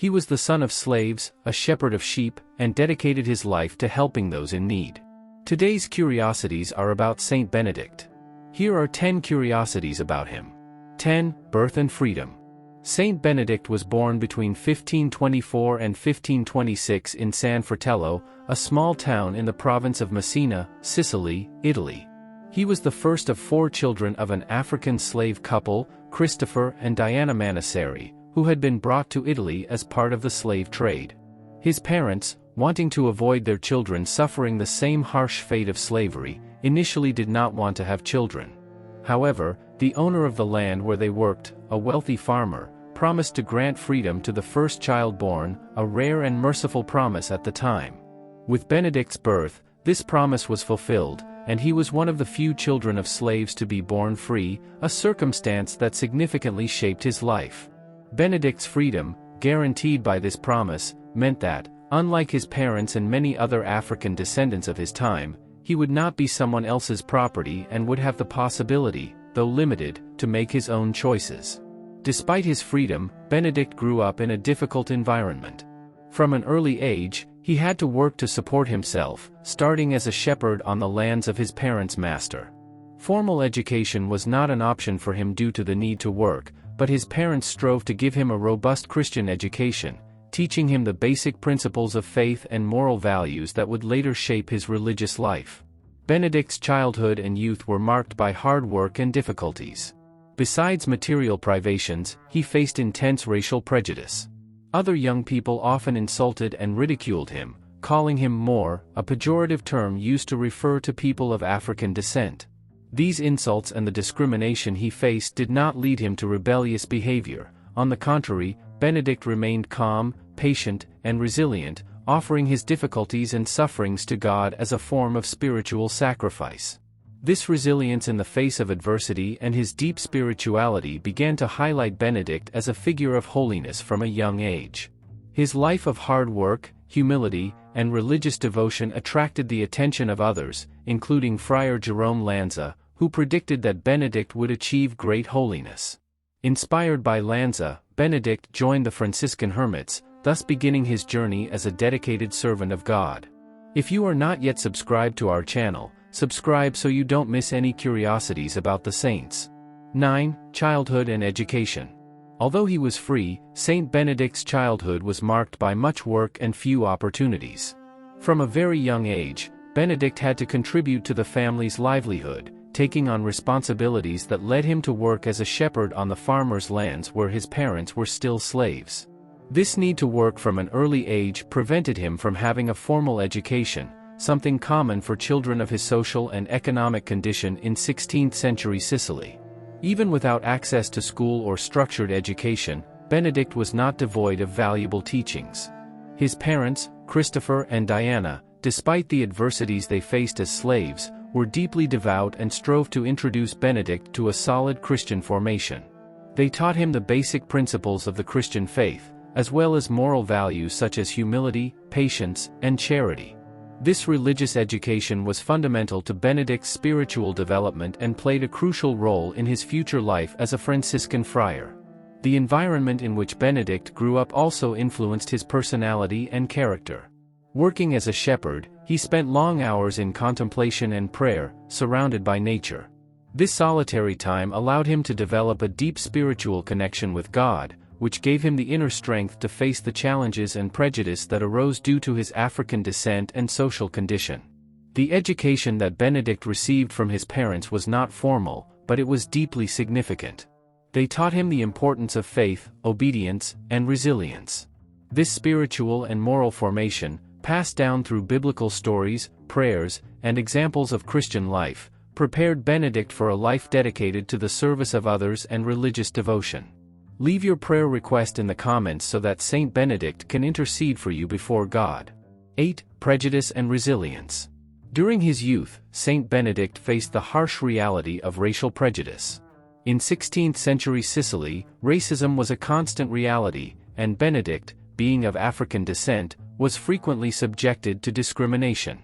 He was the son of slaves, a shepherd of sheep, and dedicated his life to helping those in need. Today's curiosities are about Saint Benedict. Here are 10 curiosities about him. 10. Birth and freedom. Saint Benedict was born between 1524 and 1526 in San Fratello, a small town in the province of Messina, Sicily, Italy. He was the first of 4 children of an African slave couple, Christopher and Diana Manasseri, who had been brought to Italy as part of the slave trade. His parents, wanting to avoid their children suffering the same harsh fate of slavery, initially did not want to have children. However, the owner of the land where they worked, a wealthy farmer, promised to grant freedom to the first child born, a rare and merciful promise at the time. With Benedict's birth, this promise was fulfilled, and he was one of the few children of slaves to be born free, a circumstance that significantly shaped his life. Benedict's freedom, guaranteed by this promise, meant that, unlike his parents and many other African descendants of his time, he would not be someone else's property and would have the possibility, though limited, to make his own choices. Despite his freedom, Benedict grew up in a difficult environment. From an early age, he had to work to support himself, starting as a shepherd on the lands of his parents' master. Formal education was not an option for him due to the need to work, but his parents strove to give him a robust Christian education, teaching him the basic principles of faith and moral values that would later shape his religious life. Benedict's childhood and youth were marked by hard work and difficulties. Besides material privations, he faced intense racial prejudice. Other young people often insulted and ridiculed him, calling him Moor, a pejorative term used to refer to people of African descent. These insults and the discrimination he faced did not lead him to rebellious behavior. On the contrary, Benedict remained calm, patient, and resilient, offering his difficulties and sufferings to God as a form of spiritual sacrifice. This resilience in the face of adversity and his deep spirituality began to highlight Benedict as a figure of holiness from a young age. His life of hard work, humility, and religious devotion attracted the attention of others, including Friar Jerome Lanza, who predicted that Benedict would achieve great holiness. Inspired by Lanza, Benedict joined the Franciscan hermits, thus beginning his journey as a dedicated servant of God. If you are not yet subscribed to our channel, subscribe so you don't miss any curiosities about the saints. 9. Childhood and education. Although he was free, Saint Benedict's childhood was marked by much work and few opportunities. From a very young age, Benedict had to contribute to the family's livelihood, taking on responsibilities that led him to work as a shepherd on the farmers' lands where his parents were still slaves. This need to work from an early age prevented him from having a formal education, something common for children of his social and economic condition in 16th-century Sicily. Even without access to school or structured education, Benedict was not devoid of valuable teachings. His parents, Christopher and Diana, despite the adversities they faced as slaves, were deeply devout and strove to introduce Benedict to a solid Christian formation. They taught him the basic principles of the Christian faith, as well as moral values such as humility, patience, and charity. This religious education was fundamental to Benedict's spiritual development and played a crucial role in his future life as a Franciscan friar. The environment in which Benedict grew up also influenced his personality and character. Working as a shepherd, he spent long hours in contemplation and prayer, surrounded by nature. This solitary time allowed him to develop a deep spiritual connection with God, which gave him the inner strength to face the challenges and prejudice that arose due to his African descent and social condition. The education that Benedict received from his parents was not formal, but it was deeply significant. They taught him the importance of faith, obedience, and resilience. This spiritual and moral formation, passed down through biblical stories, prayers, and examples of Christian life, prepared Benedict for a life dedicated to the service of others and religious devotion. Leave your prayer request in the comments so that Saint Benedict can intercede for you before God. 8. Prejudice and Resilience. During his youth, Saint Benedict faced the harsh reality of racial prejudice. In 16th-century Sicily, racism was a constant reality, and Benedict, being of African descent, was frequently subjected to discrimination.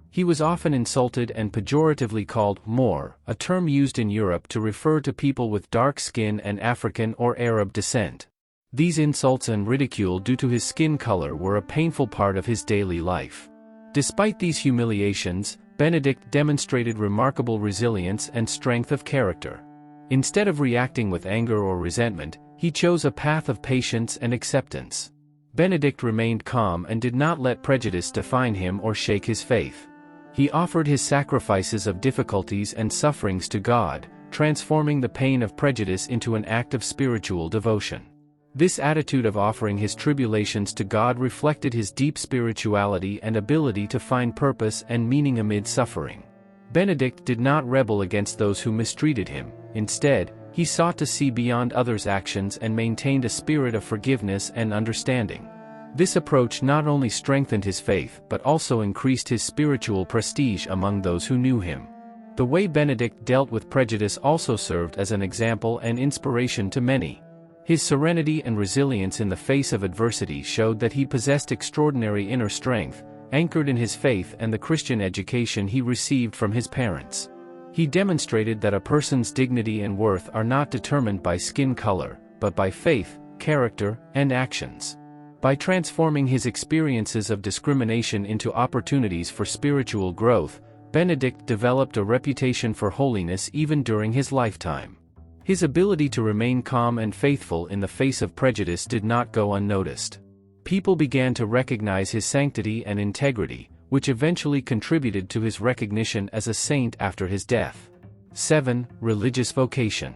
He was often insulted and pejoratively called Moor, a term used in Europe to refer to people with dark skin and African or Arab descent. These insults and ridicule due to his skin color were a painful part of his daily life. Despite these humiliations, Benedict demonstrated remarkable resilience and strength of character. Instead of reacting with anger or resentment, he chose a path of patience and acceptance. Benedict remained calm and did not let prejudice define him or shake his faith. He offered his sacrifices of difficulties and sufferings to God, transforming the pain of prejudice into an act of spiritual devotion. This attitude of offering his tribulations to God reflected his deep spirituality and ability to find purpose and meaning amid suffering. Benedict did not rebel against those who mistreated him. Instead, he sought to see beyond others' actions and maintained a spirit of forgiveness and understanding. This approach not only strengthened his faith but also increased his spiritual prestige among those who knew him. The way Benedict dealt with prejudice also served as an example and inspiration to many. His serenity and resilience in the face of adversity showed that he possessed extraordinary inner strength, anchored in his faith and the Christian education he received from his parents. He demonstrated that a person's dignity and worth are not determined by skin color, but by faith, character, and actions. By transforming his experiences of discrimination into opportunities for spiritual growth, Benedict developed a reputation for holiness even during his lifetime. His ability to remain calm and faithful in the face of prejudice did not go unnoticed. People began to recognize his sanctity and integrity, which eventually contributed to his recognition as a saint after his death. 7. Religious vocation.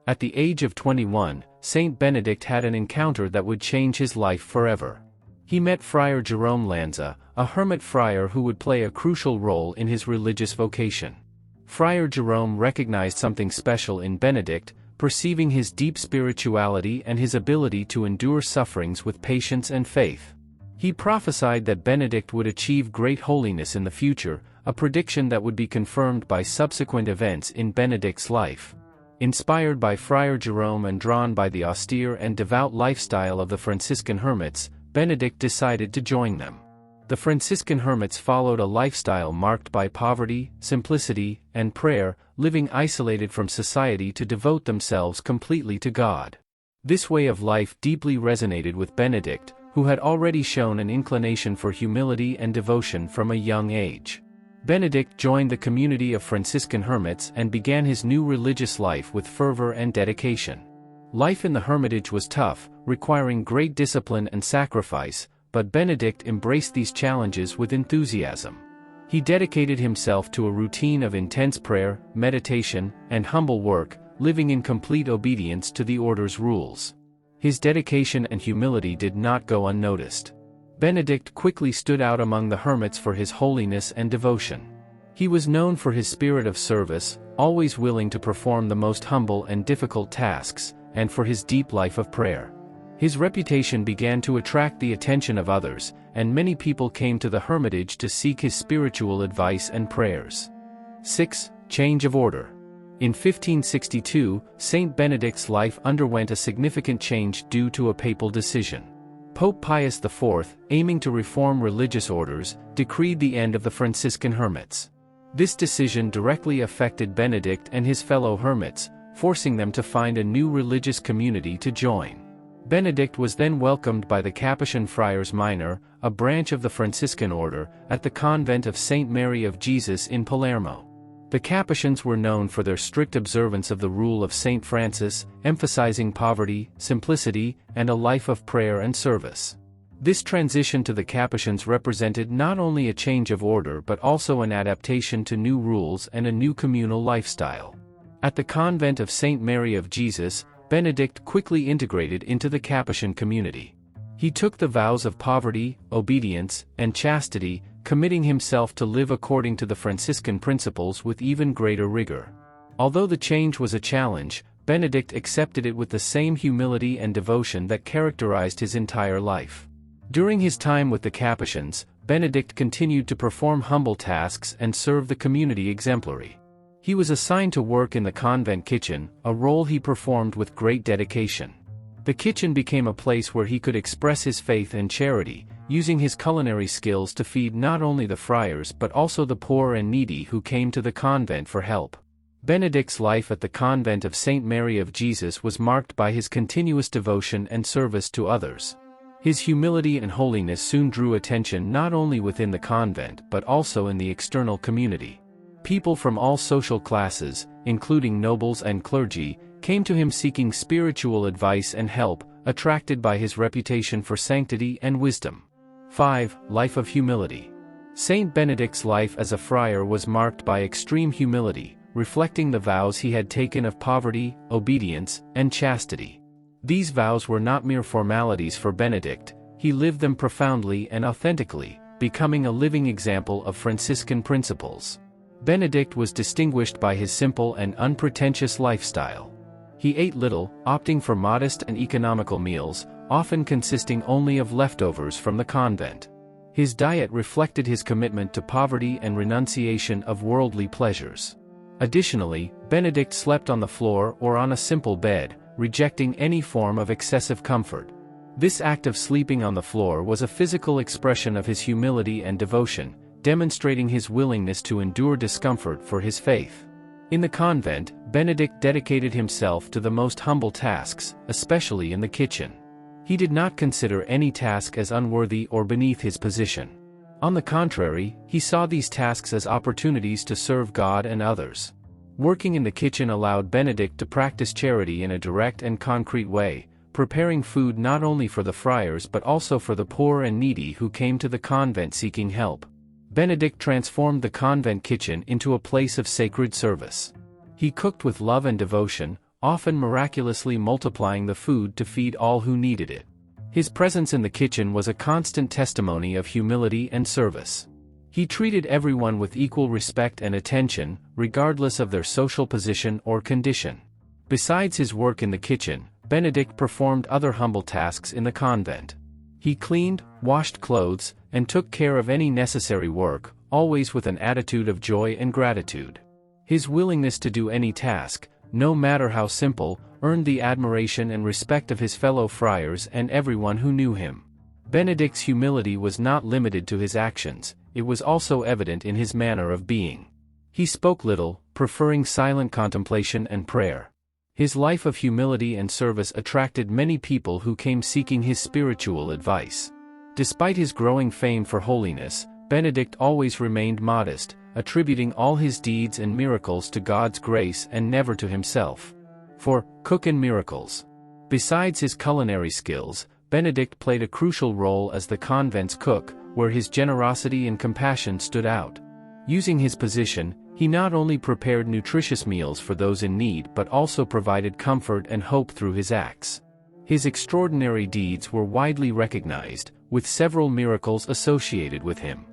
At the age of 21, Saint Benedict had an encounter that would change his life forever. He met Friar Jerome Lanza, a hermit friar who would play a crucial role in his religious vocation. Friar Jerome recognized something special in Benedict, perceiving his deep spirituality and his ability to endure sufferings with patience and faith. He prophesied that Benedict would achieve great holiness in the future, a prediction that would be confirmed by subsequent events in Benedict's life. Inspired by Friar Jerome and drawn by the austere and devout lifestyle of the Franciscan hermits, Benedict decided to join them. The Franciscan hermits followed a lifestyle marked by poverty, simplicity, and prayer, living isolated from society to devote themselves completely to God. This way of life deeply resonated with Benedict, who had already shown an inclination for humility and devotion from a young age. Benedict joined the community of Franciscan hermits and began his new religious life with fervor and dedication. Life in the hermitage was tough, requiring great discipline and sacrifice, but Benedict embraced these challenges with enthusiasm. He dedicated himself to a routine of intense prayer, meditation, and humble work, living in complete obedience to the order's rules. His dedication and humility did not go unnoticed. Benedict quickly stood out among the hermits for his holiness and devotion. He was known for his spirit of service, always willing to perform the most humble and difficult tasks, and for his deep life of prayer. His reputation began to attract the attention of others, and many people came to the hermitage to seek his spiritual advice and prayers. 6. Change of order. In 1562, Saint Benedict's life underwent a significant change due to a papal decision. Pope Pius IV, aiming to reform religious orders, decreed the end of the Franciscan hermits. This decision directly affected Benedict and his fellow hermits, forcing them to find a new religious community to join. Benedict was then welcomed by the Capuchin Friars Minor, a branch of the Franciscan order, at the convent of Saint Mary of Jesus in Palermo. The Capuchins were known for their strict observance of the rule of Saint Francis, emphasizing poverty, simplicity, and a life of prayer and service. This transition to the Capuchins represented not only a change of order but also an adaptation to new rules and a new communal lifestyle. At the convent of Saint Mary of Jesus, Benedict quickly integrated into the Capuchin community. He took the vows of poverty, obedience, and chastity, committing himself to live according to the Franciscan principles with even greater rigor. Although the change was a challenge, Benedict accepted it with the same humility and devotion that characterized his entire life. During his time with the Capuchins, Benedict continued to perform humble tasks and serve the community exemplary. He was assigned to work in the convent kitchen, a role he performed with great dedication. The kitchen became a place where he could express his faith and charity, using his culinary skills to feed not only the friars but also the poor and needy who came to the convent for help. Benedict's life at the convent of Saint Mary of Jesus was marked by his continuous devotion and service to others. His humility and holiness soon drew attention not only within the convent but also in the external community. People from all social classes, including nobles and clergy, came to him seeking spiritual advice and help, attracted by his reputation for sanctity and wisdom. 5. Life of humility. Saint Benedict's life as a friar was marked by extreme humility, reflecting the vows he had taken of poverty, obedience, and chastity. These vows were not mere formalities for Benedict, he lived them profoundly and authentically, becoming a living example of Franciscan principles. Benedict was distinguished by his simple and unpretentious lifestyle. He ate little, opting for modest and economical meals, often consisting only of leftovers from the convent. His diet reflected his commitment to poverty and renunciation of worldly pleasures. Additionally, Benedict slept on the floor or on a simple bed, rejecting any form of excessive comfort. This act of sleeping on the floor was a physical expression of his humility and devotion, demonstrating his willingness to endure discomfort for his faith. In the convent, Benedict dedicated himself to the most humble tasks, especially in the kitchen. He did not consider any task as unworthy or beneath his position. On the contrary, he saw these tasks as opportunities to serve God and others. Working in the kitchen allowed Benedict to practice charity in a direct and concrete way, preparing food not only for the friars but also for the poor and needy who came to the convent seeking help. Benedict transformed the convent kitchen into a place of sacred service. He cooked with love and devotion, often miraculously multiplying the food to feed all who needed it. His presence in the kitchen was a constant testimony of humility and service. He treated everyone with equal respect and attention, regardless of their social position or condition. Besides his work in the kitchen, Benedict performed other humble tasks in the convent. He cleaned, washed clothes, and took care of any necessary work, always with an attitude of joy and gratitude. His willingness to do any task, no matter how simple, earned the admiration and respect of his fellow friars and everyone who knew him. Benedict's humility was not limited to his actions, it was also evident in his manner of being. He spoke little, preferring silent contemplation and prayer. His life of humility and service attracted many people who came seeking his spiritual advice. Despite his growing fame for holiness, Benedict always remained modest, attributing all his deeds and miracles to God's grace and never to himself. 4. Cook and miracles. Besides his culinary skills, Benedict played a crucial role as the convent's cook, where his generosity and compassion stood out. Using his position, he not only prepared nutritious meals for those in need but also provided comfort and hope through his acts. His extraordinary deeds were widely recognized, with several miracles associated with him.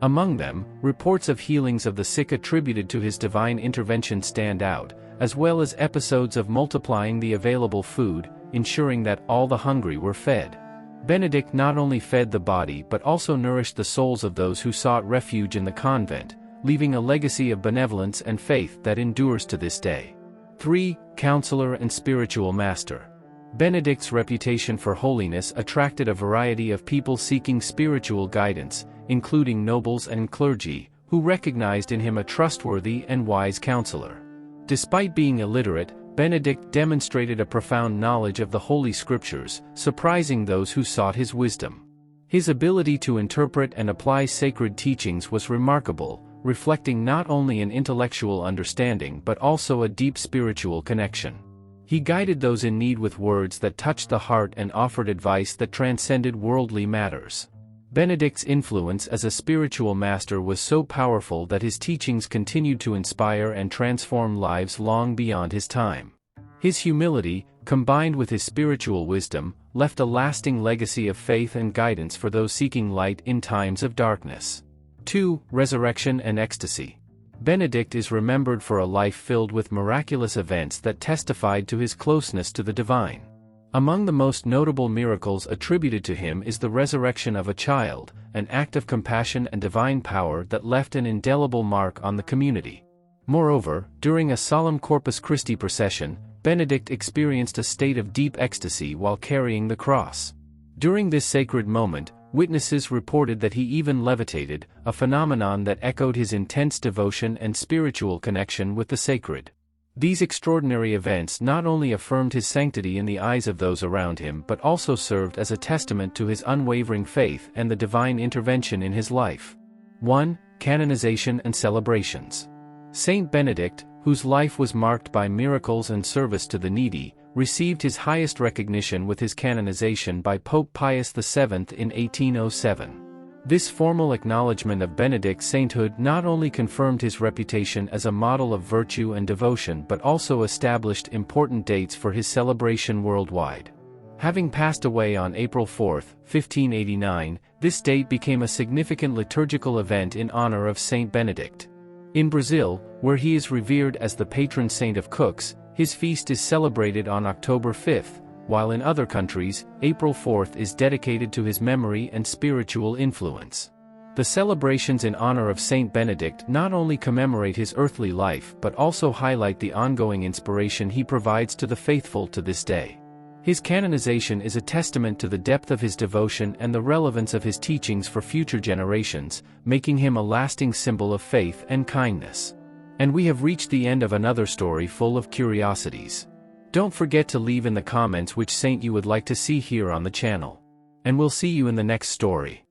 Among them, reports of healings of the sick attributed to his divine intervention stand out, as well as episodes of multiplying the available food, ensuring that all the hungry were fed. Benedict not only fed the body but also nourished the souls of those who sought refuge in the convent, leaving a legacy of benevolence and faith that endures to this day. 3. Counselor and spiritual master. Benedict's reputation for holiness attracted a variety of people seeking spiritual guidance, including nobles and clergy, who recognized in him a trustworthy and wise counselor. Despite being illiterate, Benedict demonstrated a profound knowledge of the Holy Scriptures, surprising those who sought his wisdom. His ability to interpret and apply sacred teachings was remarkable, reflecting not only an intellectual understanding but also a deep spiritual connection. He guided those in need with words that touched the heart and offered advice that transcended worldly matters. Benedict's influence as a spiritual master was so powerful that his teachings continued to inspire and transform lives long beyond his time. His humility, combined with his spiritual wisdom, left a lasting legacy of faith and guidance for those seeking light in times of darkness. 2. Resurrection and Ecstasy. Benedict is remembered for a life filled with miraculous events that testified to his closeness to the divine. Among the most notable miracles attributed to him is the resurrection of a child, an act of compassion and divine power that left an indelible mark on the community. Moreover, during a solemn Corpus Christi procession, Benedict experienced a state of deep ecstasy while carrying the cross. During this sacred moment, witnesses reported that he even levitated, a phenomenon that echoed his intense devotion and spiritual connection with the sacred. These extraordinary events not only affirmed his sanctity in the eyes of those around him but also served as a testament to his unwavering faith and the divine intervention in his life. 1. Canonization and Celebrations. Saint Benedict, whose life was marked by miracles and service to the needy, received his highest recognition with his canonization by Pope Pius VII in 1807. This formal acknowledgement of Benedict's sainthood not only confirmed his reputation as a model of virtue and devotion but also established important dates for his celebration worldwide. Having passed away on April 4, 1589, this date became a significant liturgical event in honor of Saint Benedict. In Brazil, where he is revered as the patron saint of cooks, his feast is celebrated on October 5, while in other countries, April 4 is dedicated to his memory and spiritual influence. The celebrations in honor of Saint Benedict not only commemorate his earthly life but also highlight the ongoing inspiration he provides to the faithful to this day. His canonization is a testament to the depth of his devotion and the relevance of his teachings for future generations, making him a lasting symbol of faith and kindness. And we have reached the end of another story full of curiosities. Don't forget to leave in the comments which saint you would like to see here on the channel. And we'll see you in the next story.